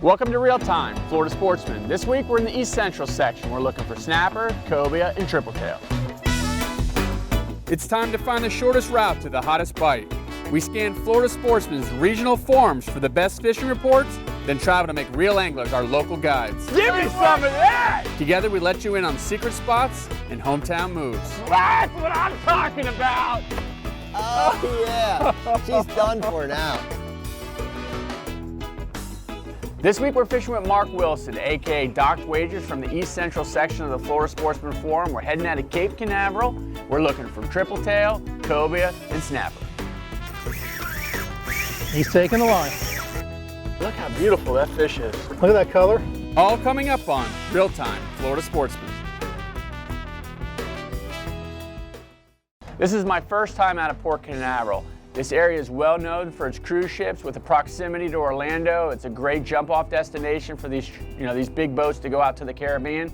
Welcome to Real Time, Florida Sportsman. This week we're in the East Central section. We're looking for snapper, cobia, and triple tail. It's time to find the shortest route to the hottest bite. We scan Florida Sportsman's regional forums for the best fishing reports, then travel to make real anglers our local guides. Give me some of that! Together we let you in on secret spots and hometown moves. That's what I'm talking about! Oh yeah, she's done for now. This week we're fishing with Mark Wilson, aka Docked Wagers, from the East Central section of the Florida Sportsman Forum. We're heading out of Cape Canaveral. We're looking for triple tail, cobia, and snapper. He's taking the line. Look how beautiful that fish is. Look at that color. All coming up on Real Time, Florida Sportsman. This is my first time out of Port Canaveral. This area is well known for its cruise ships. With the proximity to Orlando, it's a great jump-off destination for these big boats to go out to the Caribbean.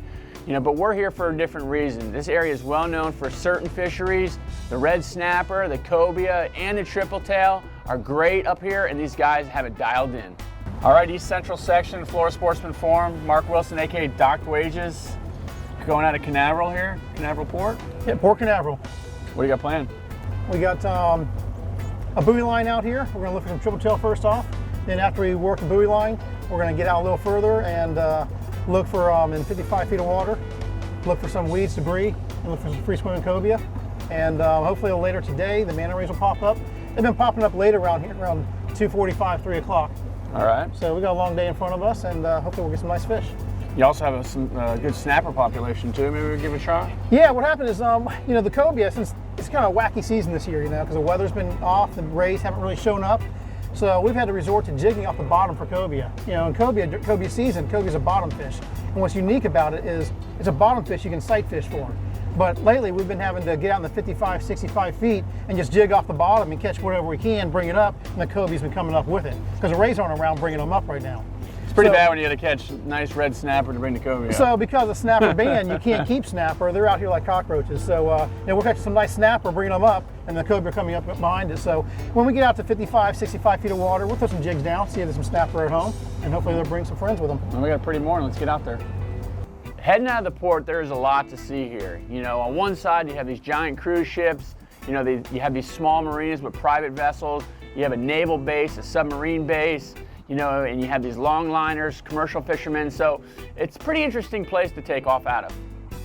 But we're here for a different reason. This area is well known for certain fisheries. The red snapper, the cobia, and the triple tail are great up here, and these guys have it dialed in. All right, East Central section, Florida Sportsman Forum. Mark Wilson, aka Docked Wages, going out of Canaveral here, Canaveral Port. Yeah, Port Canaveral. What do you got planned? We got a buoy line out here. We're gonna look for some triple tail first off. Then after we work the buoy line, we're gonna get out a little further and look for, in 55 feet of water, look for some weeds, debris, and look for some free swimming cobia. And hopefully later today, the manta rays will pop up. They've been popping up later around here, around 2:45, 3 o'clock. All right. So we got a long day in front of us, and hopefully we'll get some nice fish. You also have some good snapper population too. Maybe we'll give it a try. Yeah, what happened is, the cobia, since it's kind of a wacky season this year, because the weather's been off, the rays haven't really shown up. So we've had to resort to jigging off the bottom for cobia. In cobia season, cobia's a bottom fish. And what's unique about it is it's a bottom fish you can sight fish for. But lately we've been having to get out in the 55, 65 feet and just jig off the bottom and catch whatever we can, bring it up, and the cobia's been coming up with it. Because the rays aren't around bringing them up right now. It's pretty bad when you got to catch nice red snapper to bring the cobia. So because of snapper ban, you can't keep snapper. They're out here like cockroaches. So we'll catch some nice snapper, bring them up, and the cobia coming up behind it. So when we get out to 55, 65 feet of water, we'll throw some jigs down, see if there's some snapper at home, and hopefully they'll bring some friends with them. Well, we got a pretty morning. Let's get out there. Heading out of the port, there is a lot to see here. On one side you have these giant cruise ships. You have these small marinas with private vessels. You have a naval base, a submarine base. And you have these longliners, commercial fishermen, so it's a pretty interesting place to take off out of.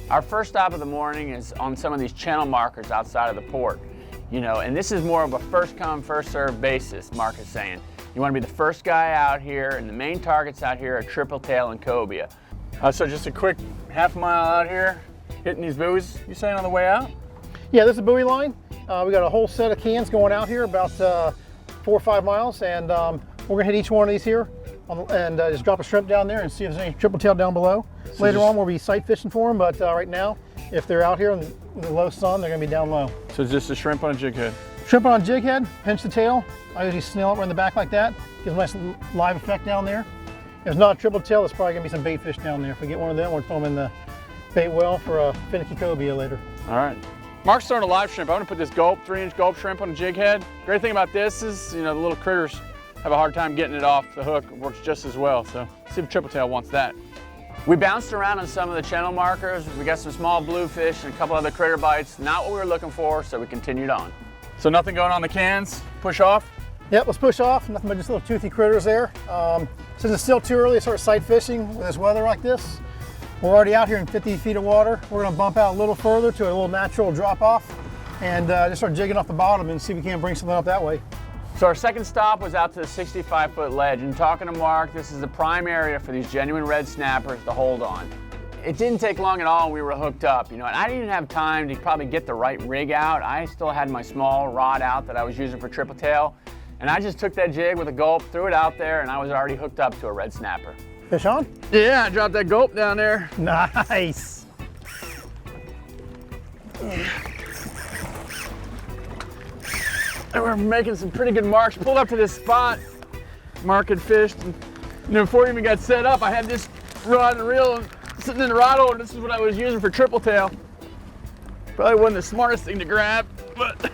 Our first stop of the morning is on some of these channel markers outside of the port, and this is more of a first come, first served basis, Mark is saying. You want to be the first guy out here, and the main targets out here are triple tail and cobia. So just a quick half mile out here, hitting these buoys, you saying, on the way out? Yeah, this is a buoy line. We got a whole set of cans going out here, about 4 or 5 miles, and we're gonna hit each one of these here and just drop a shrimp down there and see if there's any triple tail down below. So later on we'll be sight fishing for them, but right now, if they're out here in the low sun, they're gonna be down low. So it's just a shrimp on a jig head? Shrimp on a jig head, pinch the tail. I usually snail it right in the back like that. Gives a nice live effect down there. If it's not a triple tail, there's probably gonna be some bait fish down there. If we get one of them, we'll throw them in the bait well for a finicky cobia later. All right. Mark's throwing a live shrimp. I'm gonna put this 3-inch gulp shrimp on a jig head. Great thing about this is, the little critters have a hard time getting it off the hook. It works just as well, so see if triple tail wants that. We bounced around on some of the channel markers. We got some small bluefish and a couple other critter bites. Not what we were looking for, so we continued on. So nothing going on the cans? Push off? Yep, let's push off. Nothing but just little toothy critters there. Since it's still too early to start sight fishing with this weather like this, we're already out here in 50 feet of water. We're gonna bump out a little further to a little natural drop off and just start jigging off the bottom and see if we can't bring something up that way. So our second stop was out to the 65-foot ledge, and talking to Mark, this is the prime area for these genuine red snappers to hold on. It didn't take long at all and we were hooked up, and I didn't even have time to probably get the right rig out. I still had my small rod out that I was using for triple tail, and I just took that jig with a gulp, threw it out there, and I was already hooked up to a red snapper. Fish on? Yeah, I dropped that gulp down there. Nice. And we're making some pretty good marks. Pulled up to this spot, Mark had fished, and before we even got set up, I had this rod and reel sitting in the rod holder. This is what I was using for triple tail. Probably wasn't the smartest thing to grab, but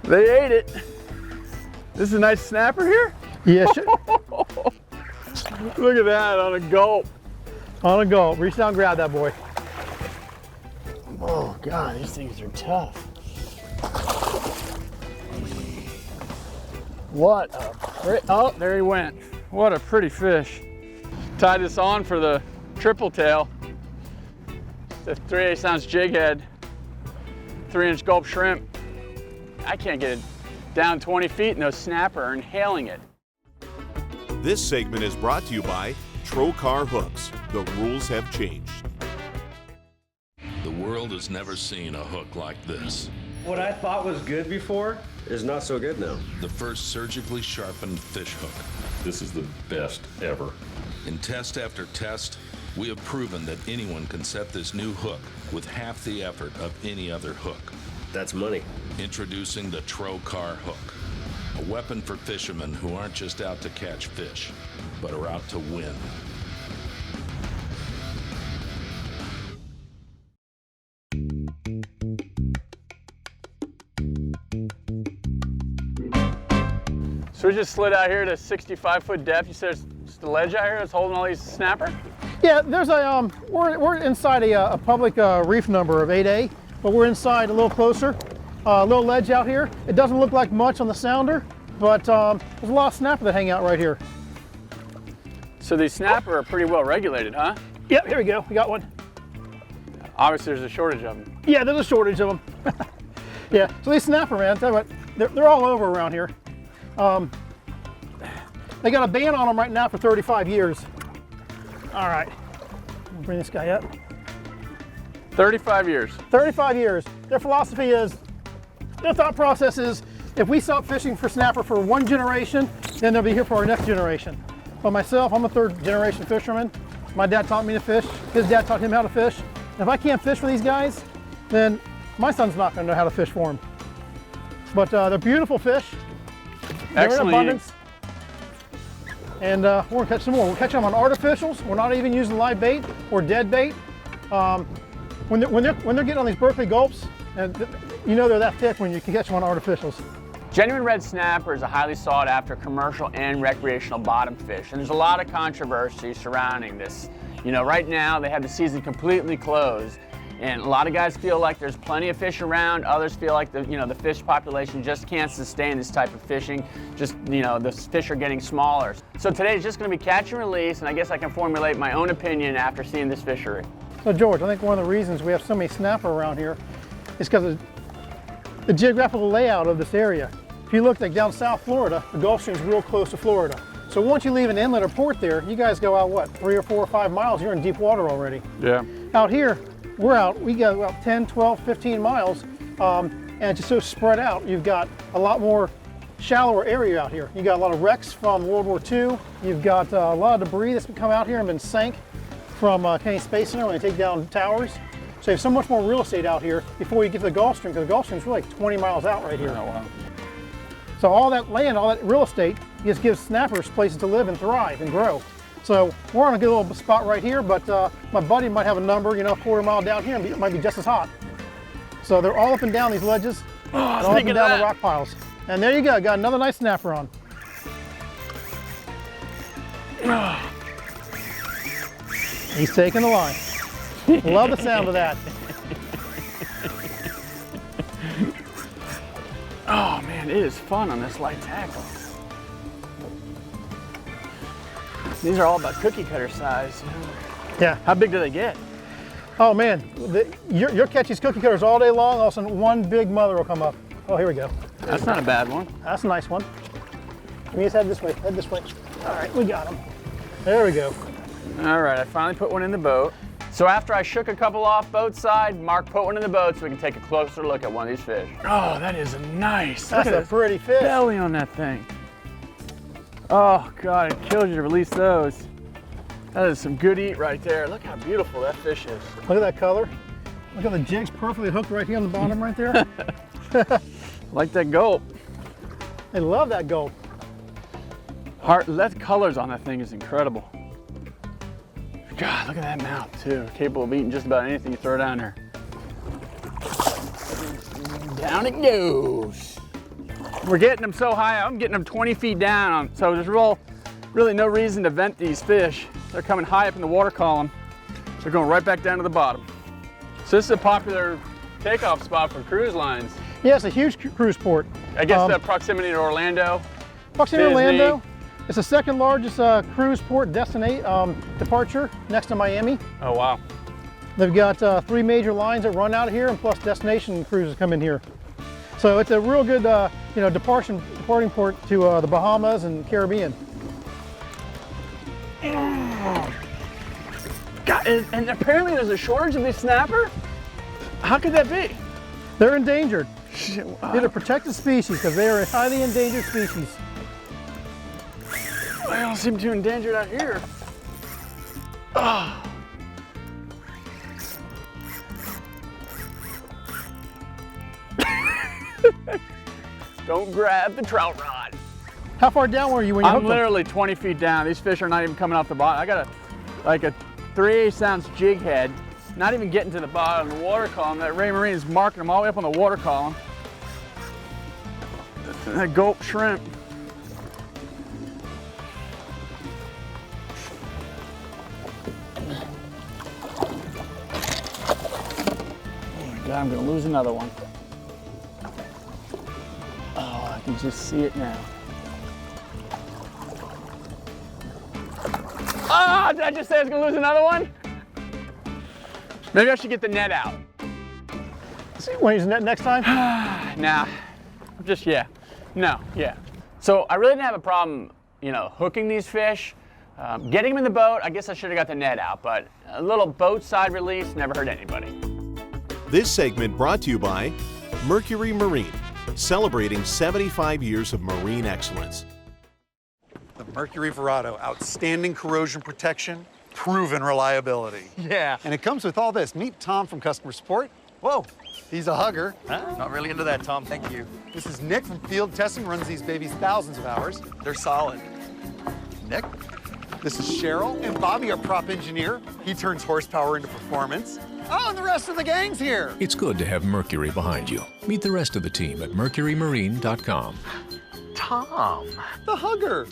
they ate it. This is a nice snapper here? Yeah, Look at that on a gulp. on a go. Reach down and grab that boy. Oh God, these things are tough. What a oh, there he went. What a pretty fish. Tied this on for the triple tail. It's a 3/8 ounce jig head, 3-inch gulp shrimp. I can't get it down 20 feet, no snapper, or inhaling it. This segment is brought to you by Trocar Hooks. The rules have changed. The world has never seen a hook like this. What I thought was good before is not so good now. The first surgically sharpened fish hook. This is the best ever. In test after test, we have proven that anyone can set this new hook with half the effort of any other hook. That's money. Introducing the Trocar hook, a weapon for fishermen who aren't just out to catch fish, but are out to win. So we just slid out here to 65-foot depth. You said it's the ledge out here that's holding all these snapper? Yeah, there's a we're inside a public reef number of 8A, but we're inside a little closer. A little ledge out here. It doesn't look like much on the sounder, but there's a lot of snapper that hang out right here. So these snapper are pretty well regulated, huh? Yep, here we go. We got one. Obviously there's a shortage of them. Yeah, there's a shortage of them. Yeah, so these snapper, man, tell you what, they're all over around here. They got a ban on them right now for 35 years. All right, we'll bring this guy up. 35 years. 35 years. Their philosophy is, their thought process is, if we stop fishing for snapper for one generation, then they'll be here for our next generation. But myself, I'm a third generation fisherman. My dad taught me to fish. His dad taught him how to fish. And if I can't fish for these guys, then my son's not gonna know how to fish for them. But they're beautiful fish. They're in Excellent abundance. And we're gonna catch some more. We'll catch them on artificials. We're not even using live bait or dead bait. When they're getting on these Berkeley gulps, and you know they're that thick when you can catch them on artificials. Genuine red snapper is a highly sought after commercial and recreational bottom fish, and there's a lot of controversy surrounding this. You know, right now they have the season completely closed, and a lot of guys feel like there's plenty of fish around. Others feel like the fish population just can't sustain this type of fishing. Just, the fish are getting smaller. So today is just going to be catch and release, and I guess I can formulate my own opinion after seeing this fishery. So George, I think one of the reasons we have so many snapper around here is because of the geographical layout of this area. If you look like down South Florida, the Gulf Stream's real close to Florida. So once you leave an inlet or port there, you guys go out, what, 3 or 4 or 5 miles, you're in deep water already. Yeah. Out here, we go about 10, 12, 15 miles, and it's just so spread out. You've got a lot more shallower area out here. You got a lot of wrecks from World War II. You've got a lot of debris that's come out here and been sank from Kennedy Space Center when they take down towers. So you have so much more real estate out here before you get to the Gulf Stream, because the Gulf Stream's really like 20 miles out right here. Oh, wow. So all that land, all that real estate just gives snappers places to live and thrive and grow. So we're on a good little spot right here, but my buddy might have a number, a quarter mile down here, and it might be just as hot. So they're all up and down these ledges, and all up and down the rock piles. And there you go, got another nice snapper on. He's taking the line. Love the sound of that. Oh man, it is fun on this light tackle. These are all about cookie cutter size. Yeah. How big do they get? Oh man, you'll catch these cookie cutters all day long, all of a sudden one big mother will come up. Oh, here we go. That's not a bad one. That's a nice one. Let me just head this way, head this way. All right, we got him. There we go. All right, I finally put one in the boat. So after I shook a couple off both sides, Mark put one in the boat so we can take a closer look at one of these fish. Oh, that is a nice. That's a pretty fish. Belly on that thing. Oh God, it kills you to release those. That is some good eat right there. Look how beautiful that fish is. Look at that color. Look at the jig's perfectly hooked right here on the bottom right there. Like that gulp. They love that gulp. That colors on that thing is incredible. God, look at that mouth too. Capable of eating just about anything you throw down there. Down it goes. We're getting them so high, I'm getting them 20 feet down, so there's really no reason to vent these fish. They're coming high up in the water column. They're going right back down to the bottom. So this is a popular takeoff spot for cruise lines. Yeah, it's a huge cruise port. I guess the proximity to Orlando. Proximity to Disney. Orlando. It's the second largest cruise port departure next to Miami. Oh, wow. They've got 3 major lines that run out of here, and plus destination cruises come in here. So it's a real good, departing port to the Bahamas and Caribbean. God, and apparently there's a shortage of these snapper? How could that be? They're endangered. They're a protected species because they are a highly endangered species. I don't seem too endangered out here. Oh. Don't grab the trout rod. How far down were you when you I'm hooked them? literally 20 feet down. These fish are not even coming off the bottom. I got a 3/8 ounce jig head, not even getting to the bottom of the water column. That Ray Marine is marking them all the way up on the water column. That gulp shrimp. Oh my God, I'm gonna lose another one. Oh, I can just see it now. Ah, did I just say I was gonna lose another one? Maybe I should get the net out. See, want to use the net next time? Nah, yeah. So I really didn't have a problem, hooking these fish. Getting them in the boat, I guess I should have got the net out, but a little boat side release never hurt anybody. This segment brought to you by Mercury Marine, celebrating 75 years of marine excellence. The Mercury Verado, outstanding corrosion protection, proven reliability. Yeah. And it comes with all this. Meet Tom from customer support. Whoa, he's a hugger. Not really into that, Tom. Thank you. This is Nick from field testing, runs these babies thousands of hours. They're solid. Nick. This is Cheryl and Bobby, our prop engineer. He turns horsepower into performance. Oh, and the rest of the gang's here. It's good to have Mercury behind you. Meet the rest of the team at mercurymarine.com. Tom. The hugger.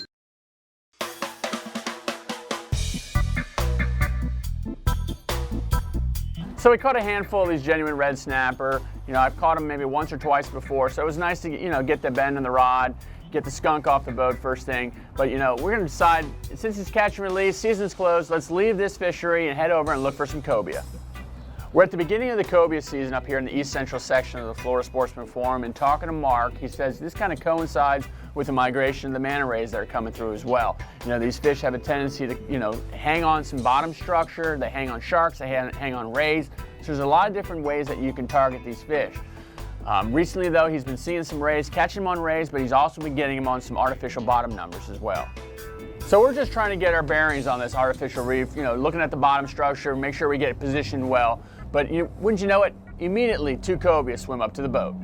So we caught a handful of these genuine red snapper. I've caught them maybe once or twice before, so it was nice to get the bend in the rod, get the skunk off the boat first thing. But we're gonna decide, since it's catch and release, season's closed, let's leave this fishery and head over and look for some cobia. We're at the beginning of the cobia season up here in the east central section of the Florida Sportsman Forum, and talking to Mark, he says this kind of coincides with the migration of the manta rays that are coming through as well. These fish have a tendency to, hang on some bottom structure, they hang on sharks, they hang on rays. So there's a lot of different ways that you can target these fish. Recently though, he's been seeing some rays, catching them on rays, but he's also been getting them on some artificial bottom numbers as well. So we're just trying to get our bearings on this artificial reef, looking at the bottom structure, make sure we get it positioned well. But wouldn't you know it, immediately 2 cobia swim up to the boat.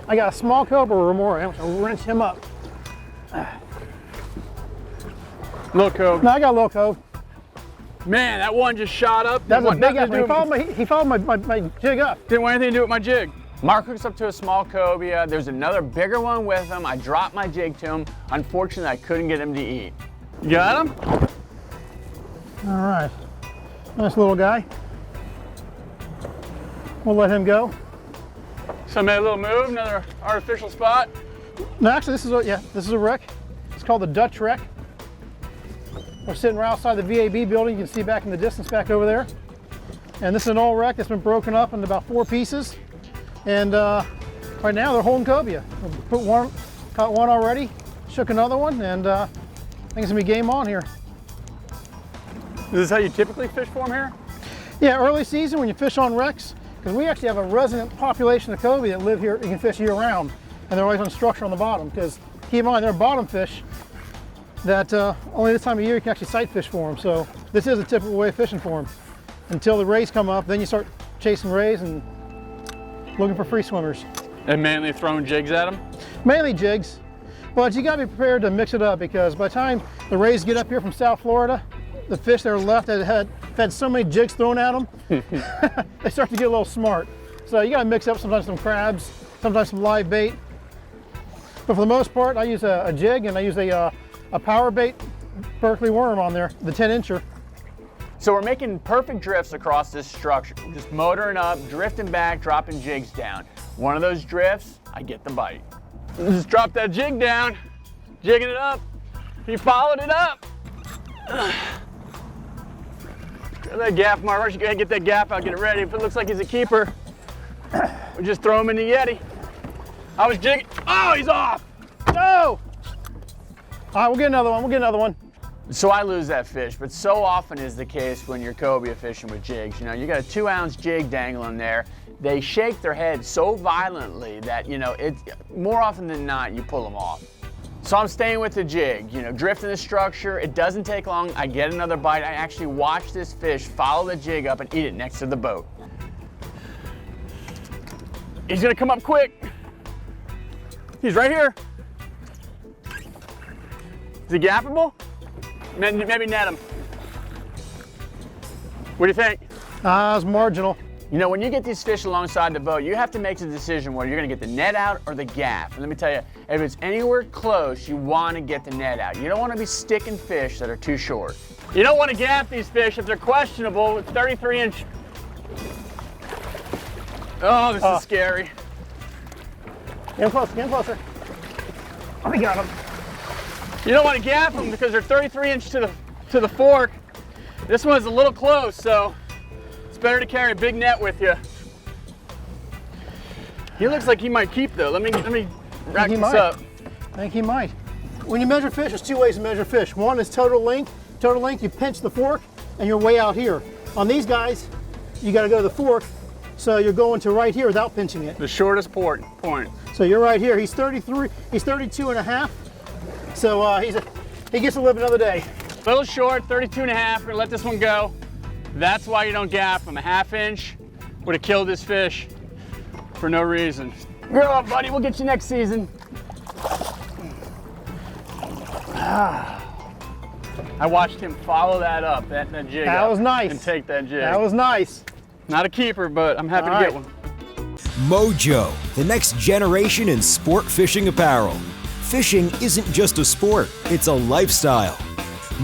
I got a small cobra remora. I'm going to wrench him up. Little cove. No, I got a little cove. Man, that one just shot up. That's a big effort. He followed my jig up. Didn't want anything to do with my jig. Mark hooks up to a small cobia. There's another bigger one with him. I dropped my jig to him. Unfortunately, I couldn't get him to eat. You got him? All right. Nice little guy. We'll let him go. So I made a little move, another artificial spot. No, actually, this is a wreck. It's called the Dutch wreck. We're sitting right outside the VAB building. You can see back in the distance back over there. And this is an old wreck that's been broken up into about 4 pieces. And right now they're holding cobia. Caught one already, shook another one, and I think it's gonna be game on here. Is this how you typically fish for them here? Yeah, early season when you fish on wrecks, because we actually have a resident population of cobia that live here, you can fish year round, and they're always on structure on the bottom, because keep in mind, they're bottom fish that only this time of year you can actually sight fish for them. So this is a typical way of fishing for them. Until the rays come up, then you start chasing rays and looking for free swimmers. And mainly throwing jigs at them? Mainly jigs, but you gotta be prepared to mix it up, because by the time the rays get up here from South Florida, the fish that are left that had so many jigs thrown at them, they start to get a little smart. So you gotta mix up sometimes some crabs, sometimes some live bait. But for the most part, I use a jig and I use a power bait Berkley worm on there, the 10-incher. So we're making perfect drifts across this structure. We're just motoring up, drifting back, dropping jigs down. One of those drifts, I get the bite. Just drop that jig down, jigging it up. He followed it up. Got that gaff, Mark. You gotta get that gaff out, get it ready. If it looks like he's a keeper, we just throw him in the Yeti. I was jigging. Oh, he's off. No! All right, we'll get another one. We'll get another one. So I lose that fish, but so often is the case when you're cobia fishing with jigs. You know, you got a 2-ounce jig dangling there. They shake their head so violently that, you know, more often than not, you pull them off. So I'm staying with the jig, you know, drifting the structure. It doesn't take long. I get another bite. I actually watch this fish follow the jig up and eat it next to the boat. He's gonna come up quick. He's right here. Is he gappable? Maybe net him. What do you think? It's marginal. You know, when you get these fish alongside the boat, you have to make the decision whether you're gonna get the net out or the gaff. And let me tell you, if it's anywhere close, you wanna get the net out. You don't wanna be sticking fish that are too short. You don't wanna gaff these fish if they're questionable with 33-inch. Oh, this is scary. Get him closer, get him closer. Oh, we got him. You don't want to gaff them because they're 33-inch to the fork. This one's a little close, so it's better to carry a big net with you. He looks like he might keep though. Let me rack this up. I think he might. When you measure fish, there's two ways to measure fish. One is total length. Total length, you pinch the fork and you're way out here. On these guys, you got to go to the fork, so you're going to right here without pinching it. The shortest point. So you're right here. He's 33. He's 32 and a half. So he gets to live another day. A little short, 32 and a half. We're gonna let this one go. That's why you don't gaff him. A 1/2 inch would have killed this fish for no reason. Grow up, buddy. We'll get you next season. I watched him follow that up, that jig. That was nice. And take that jig. That was nice. Not a keeper, but I'm happy to get one. Mojo, the next generation in sport fishing apparel. Fishing isn't just a sport, it's a lifestyle.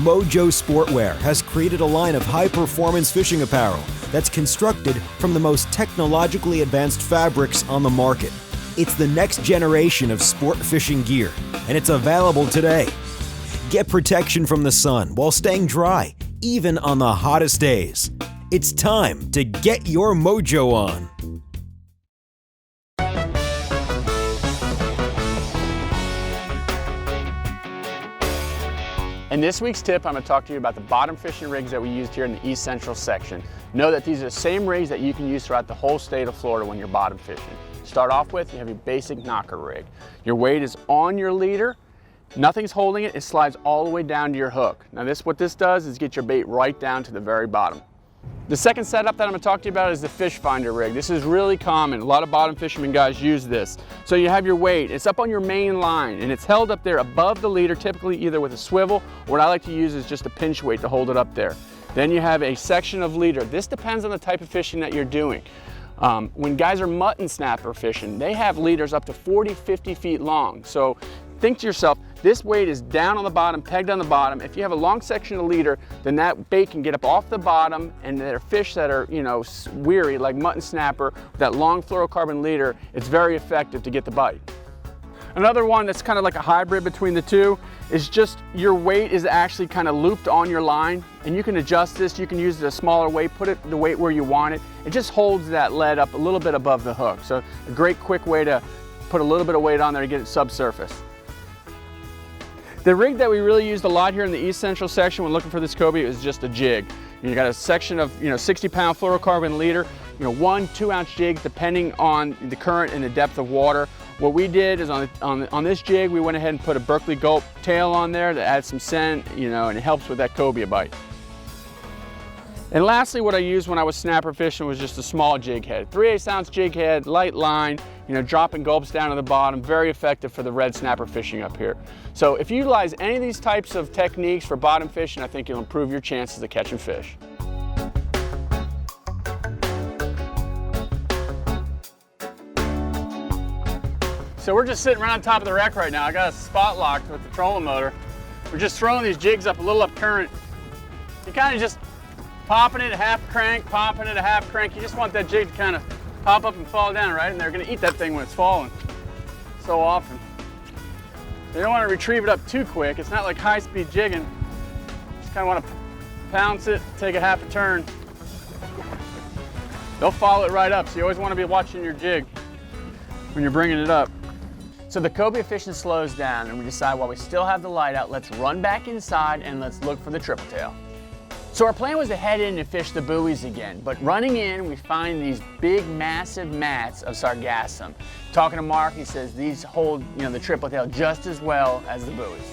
Mojo Sportwear has created a line of high-performance fishing apparel that's constructed from the most technologically advanced fabrics on the market. It's the next generation of sport fishing gear, and it's available today. Get protection from the sun while staying dry, even on the hottest days. It's time to get your mojo on. In this week's tip, I'm going to talk to you about the bottom fishing rigs that we used here in the East Central section. Know that these are the same rigs that you can use throughout the whole state of Florida when you're bottom fishing. Start off with, you have your basic knocker rig. Your weight is on your leader. Nothing's holding it. It slides all the way down to your hook. Now what this does is get your bait right down to the very bottom. The second setup that I'm going to talk to you about is the fish finder rig. This is really common. A lot of bottom fishermen guys use this. So you have your weight. It's up on your main line and it's held up there above the leader, typically either with a swivel, or what I like to use is just a pinch weight to hold it up there. Then you have a section of leader. This depends on the type of fishing that you're doing. When guys are mutton snapper fishing, they have leaders up to 40, 50 feet long. So think to yourself, this weight is down on the bottom, pegged on the bottom. If you have a long section of leader, then that bait can get up off the bottom, and there are fish that are, weary, like mutton snapper, with that long fluorocarbon leader, it's very effective to get the bite. Another one that's kind of like a hybrid between the two is just your weight is actually kind of looped on your line, and you can adjust this. You can use a smaller weight, put the weight where you want it. It just holds that lead up a little bit above the hook. So a great quick way to put a little bit of weight on there to get it subsurface. The rig that we really used a lot here in the East Central section when looking for this cobia is just a jig. You got a section of 60-pound fluorocarbon leader, 1 2-ounce jig depending on the current and the depth of water. What we did is on this jig we went ahead and put a Berkley Gulp tail on there to add some scent, and it helps with that cobia bite. And lastly, what I used when I was snapper fishing was just a small jig head. 3/8 ounce jig head, light line, dropping gulps down to the bottom, very effective for the red snapper fishing up here. So if you utilize any of these types of techniques for bottom fishing, I think you'll improve your chances of catching fish. So we're just sitting right on top of the wreck right now. I got a spot locked with the trolling motor. We're just throwing these jigs up a little up current. You're kind of just popping it at half crank, popping it at half crank. You just want that jig to kind of pop up and fall down, right? And they're gonna eat that thing when it's falling so often. You don't want to retrieve it up too quick. It's not like high-speed jigging. Just kind of want to pounce it, take a half a turn. They'll follow it right up, so you always want to be watching your jig when you're bringing it up. So the cobia fishing slows down, and we decide while we still have the light out, let's run back inside and let's look for the triple tail. So our plan was to head in and fish the buoys again, but running in, we find these big, massive mats of sargassum. Talking to Mark, he says these hold, the triple tail just as well as the buoys.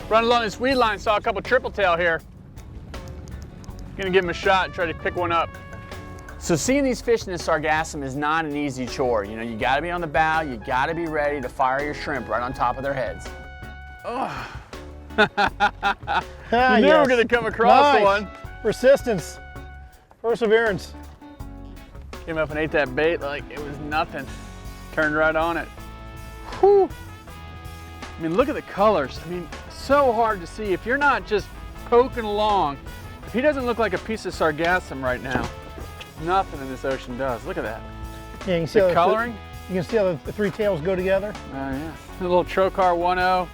Running along this weed line, saw a couple triple tail here. Gonna give them a shot and try to pick one up. So seeing these fish in the sargassum is not an easy chore. You gotta be on the bow, you gotta be ready to fire your shrimp right on top of their heads. Oh. You knew we were gonna come across one. Persistence, perseverance. Came up and ate that bait like it was nothing. Turned right on it. Whew. I mean, look at the colors. I mean, so hard to see. If you're not just poking along, if he doesn't look like a piece of sargassum right now, nothing in this ocean does. Look at that. Yeah, you can see the coloring. You can see how the three tails go together. Oh yeah. The little Trocar 1.0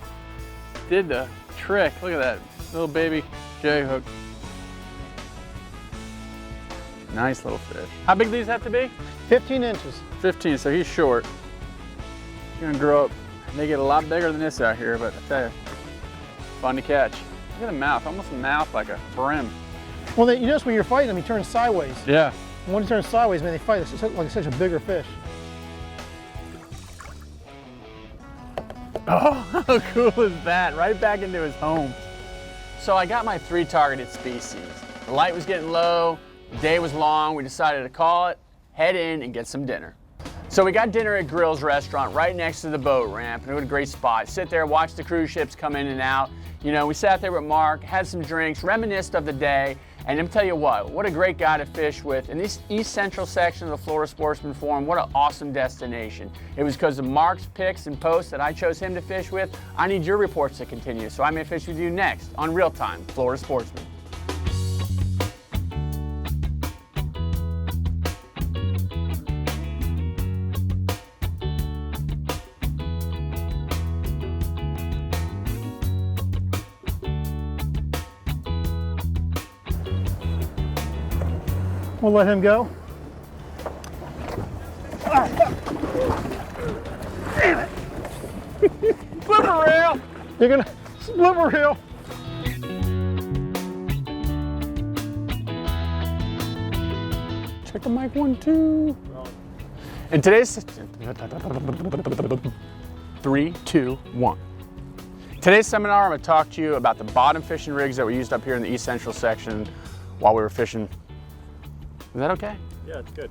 did the trick. Look at that little baby J-hook. Nice little fish. How big do these have to be? 15 inches. 15, so he's short. He's gonna grow up. They get a lot bigger than this out here, but I tell you, fun to catch. Look at the mouth, almost a mouth like a brim. Well, you notice when you're fighting them, he turns sideways. Yeah. And when he turns sideways, man, they fight like such a bigger fish. Oh, how cool is that? Right back into his home. So I got my 3 targeted species. The light was getting low, the day was long, we decided to call it, head in and get some dinner. So we got dinner at Grill's restaurant right next to the boat ramp, and it was a great spot. Sit there, watch the cruise ships come in and out. We sat there with Mark, had some drinks, reminisced of the day, and let me tell you what a great guy to fish with. In this East Central section of the Florida Sportsman Forum, what an awesome destination. It was because of Mark's picks and posts that I chose him to fish with. I need your reports to continue, so I may fish with you next on Real Time Florida Sportsman. We'll let him go. Damn it! Blooper reel! You're gonna blooper reel. Check the mic 1, 2. And today's 3, 2, 1. Today's seminar, I'm going to talk to you about the bottom fishing rigs that we used up here in the East Central section while we were fishing. Is that okay? Yeah, it's good.